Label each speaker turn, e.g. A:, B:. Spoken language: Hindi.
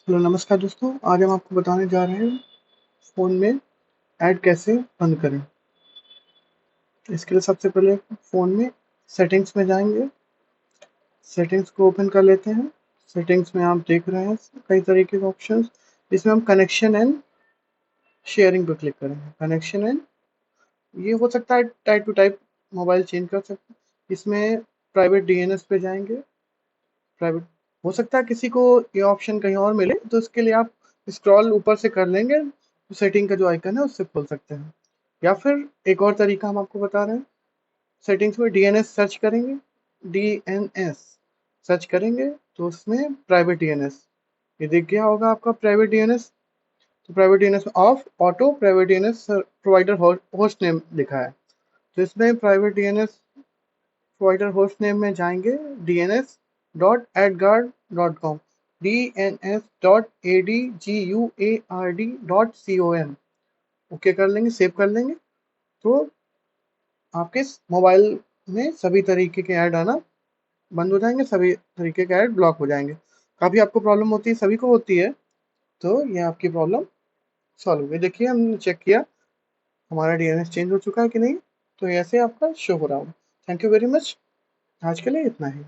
A: हेलो नमस्कार दोस्तों, आज हम आपको बताने जा रहे हैं फ़ोन में ऐड कैसे बंद करें। इसके लिए सबसे पहले फ़ोन में सेटिंग्स में जाएँगे, सेटिंग्स को ओपन कर लेते हैं। सेटिंग्स में आप देख रहे हैं कई तरीके के ऑप्शंस, इसमें हम कनेक्शन एंड शेयरिंग पे क्लिक करेंगे। कनेक्शन एंड ये हो सकता है type two type mobile change कर सकते हैं। इसमें प्राइवेट डीएनएस पे जाएँगे, प्राइवेट हो सकता है किसी को ये ऑप्शन कहीं और मिले, तो इसके लिए आप स्क्रॉल ऊपर से कर लेंगे, सेटिंग का जो आइकन है उससे खोल सकते हैं। या फिर एक और तरीका हम आपको बता रहे हैं, सेटिंग्स में डीएनएस सर्च करेंगे, डीएनएस सर्च करेंगे तो उसमें प्राइवेट डीएनएस ये दिख गया होगा आपका प्राइवेट डीएनएस। तो private DNS of auto private DNS provider host name लिखा है, तो इसमें private DNS provider host name में जाएंगे dns.adguard.com dns.adguard.com ओके कर लेंगे, सेव कर लेंगे। तो आपके मोबाइल में सभी तरीके के ऐड आना बंद हो जाएंगे, सभी तरीके के ऐड ब्लॉक हो जाएंगे। काफ़ी आपको प्रॉब्लम होती है, सभी को होती है, तो ये आपकी प्रॉब्लम सॉल्व हो गई। देखिए हमने चेक किया हमारा डीएनएस चेंज हो चुका है कि नहीं, तो ऐसे आपका शो हो रहा होगा। थैंक यू वेरी मच, आज के लिए इतना ही।